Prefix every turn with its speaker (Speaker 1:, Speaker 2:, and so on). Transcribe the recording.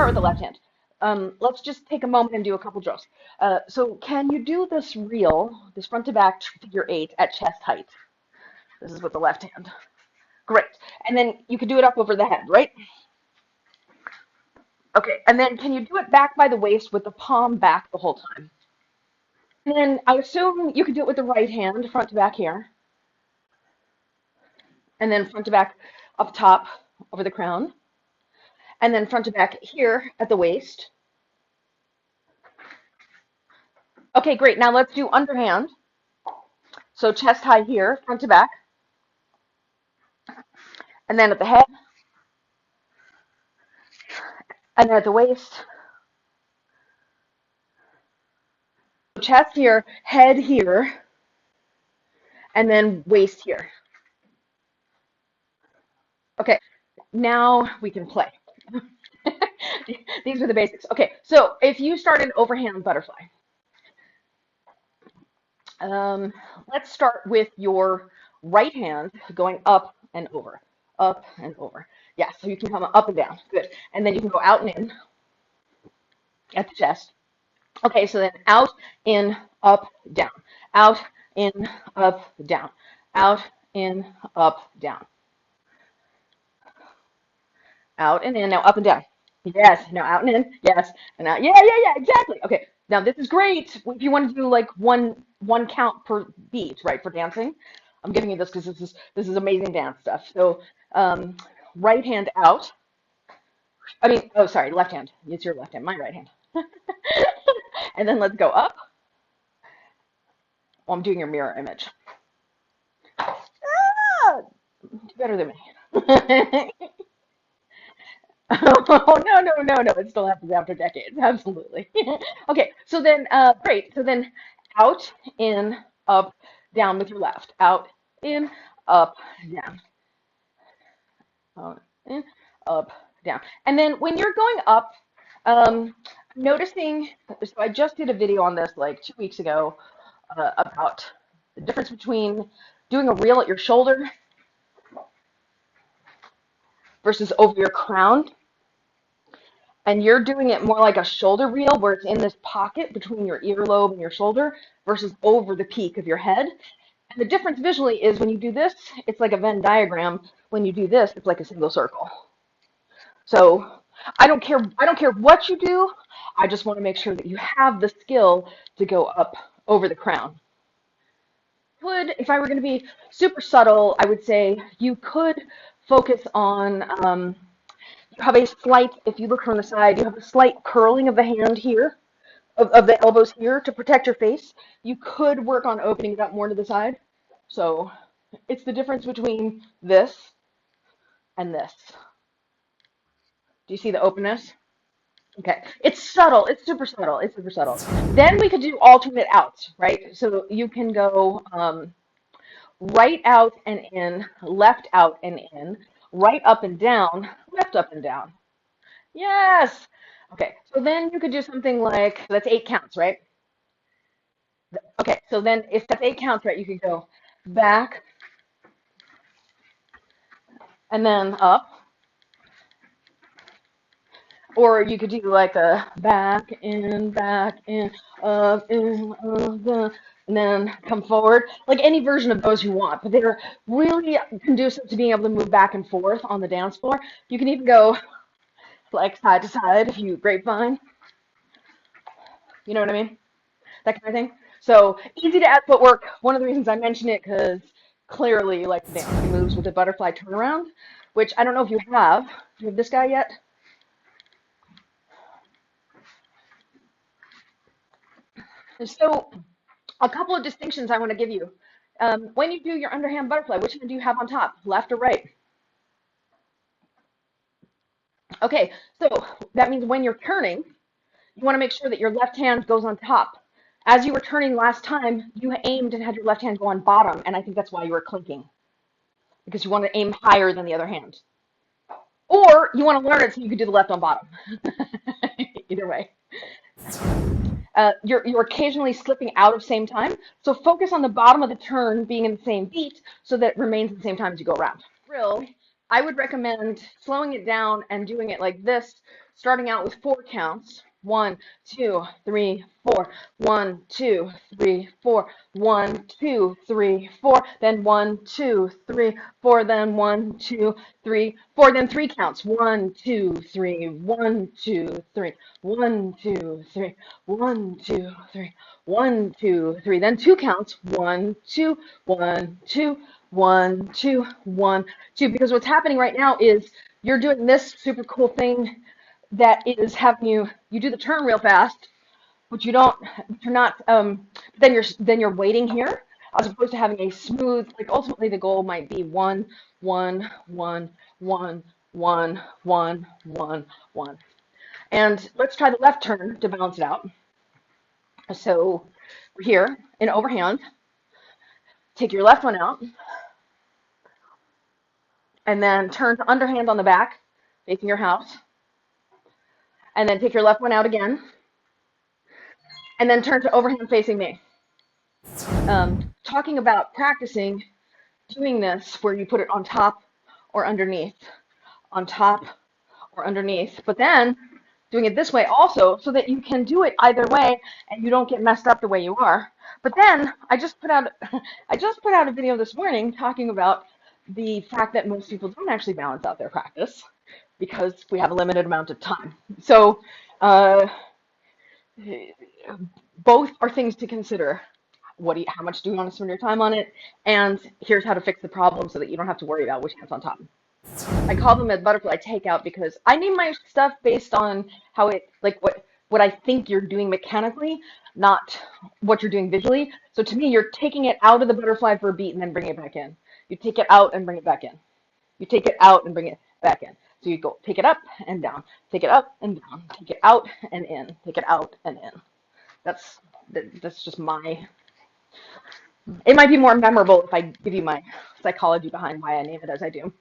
Speaker 1: with the left hand. Let's just take a moment and do a couple drills. So can you do this reel, this front to back figure 8 at chest height? This is with the left hand. Great. And then you can do it up over the head, right? Okay. And then can you do it back by the waist with the palm back the whole time? And then I assume you can do it with the right hand, front to back here, and then front to back up top over the crown, and then front to back here at the waist. Okay, great. Now let's do underhand. So chest high here, front to back, and then at the head, and then at the waist. Chest here, head here, and then waist here. Okay, now we can play. These are the basics. Okay, so if you start an overhand butterfly, let's start with your right hand going up and over, up and over. Yeah, so you can come up and down. Good. And then you can go out and in at the chest. Okay, so then out, in, up, down. Out, in, up, down. Out, in, up, down. Out and in, now up and down. Yes, now out and in. Yes, and out. Yeah, exactly. Okay, now this is great if you want to do like one count per beat, right, for dancing. I'm giving you this because this is amazing dance stuff. So right hand out. I mean, oh, sorry, left hand. It's your left hand, my right hand. And then let's go up. Well, I'm doing your mirror image. Ah, do better than me. Oh, no. It still happens after decades. Absolutely. Okay, so then, great. So then out, in, up, down with your left. Out, in, up, down. Out, in, up, down. And then when you're going up, noticing, so I just did a video on this like 2 weeks ago about the difference between doing a reel at your shoulder versus over your crown. And you're doing it more like a shoulder reel where it's in this pocket between your earlobe and your shoulder versus over the peak of your head. And the difference visually is when you do this, it's like a Venn diagram. When you do this, it's like a single circle. So I don't care what you do. I just want to make sure that you have the skill to go up over the crown. If I were going to be super subtle, I would say you could focus on you have a slight, if you look from the side, you have a slight curling of the hand here, of the elbows here to protect your face. You could work on opening it up more to the side. So it's the difference between this and this. Do you see the openness? Okay, it's subtle. It's super subtle. It's super subtle. Then we could do alternate outs, right? So you can go right out and in, left out and in, right up and down, left up and down. Yes. Okay, so then you could do something like, that's 8 counts, right? Okay, so then if that's 8 counts, right, you could go back and then up. Or you could do like a back, in, up, down, and then come forward. Like any version of those you want, but they're really conducive to being able to move back and forth on the dance floor. You can even go like side to side if you grapevine. You know what I mean? That kind of thing. So easy to add footwork. One of the reasons I mention it because clearly like the dancing moves with the butterfly turnaround, which I don't know if you have. Do you have this guy yet? So a couple of distinctions I want to give you. When you do your underhand butterfly, which hand do you have on top, left or right? Okay, so that means when you're turning, you want to make sure that your left hand goes on top. As you were turning last time, you aimed and had your left hand go on bottom, and I think that's why you were clinking, because you want to aim higher than the other hand. Or you want to learn it so you can do the left on bottom. Either way. You're occasionally slipping out of same time, so focus on the bottom of the turn being in the same beat so that it remains at the same time as you go around. Drill, I would recommend slowing it down and doing it like this starting out with 4 counts. 1, 2, 3, 4. 1, 2, 3, 4. 1, 2, 3, 4. Then 1, 2, 3, 4. Then 1, 2, 3, 4. Then 3 counts. 1, 2, 3. 1, 2, 3. 1, 2, 3. 1, 2, 3. 1, 2, 3. Then 2 counts. 1, 2, 1, 2, 1, 2, 1, 2. Because what's happening right now is you're doing this super cool thing that is having you do the turn real fast, but you're not, then you're waiting here, as opposed to having a smooth, like ultimately the goal might be 1, 1, 1, 1, 1, 1, 1, 1. And let's try the left turn to balance it out. So we're here in overhand. Take your left one out, and then turn to underhand on the back, facing your house. And then take your left one out again, and then turn to overhand facing me. Talking about practicing doing this where you put it on top or underneath, on top or underneath, but then doing it this way also so that you can do it either way and you don't get messed up the way you are. But then I just put out a video this morning talking about the fact that most people don't actually balance out their practice because we have a limited amount of time. So both are things to consider. How much do you want to spend your time on it? And here's how to fix the problem so that you don't have to worry about which hand's on top. I call them a butterfly takeout because I name my stuff based on how it, like what I think you're doing mechanically, not what you're doing visually. So to me, you're taking it out of the butterfly for a beat and then bring it back in. You take it out and bring it back in. You take it out and bring it back in. So you go take it up and down, take it up and down, take it out and in, take it out and in. That's just my. It might be more memorable if I give you my psychology behind why I name it as I do.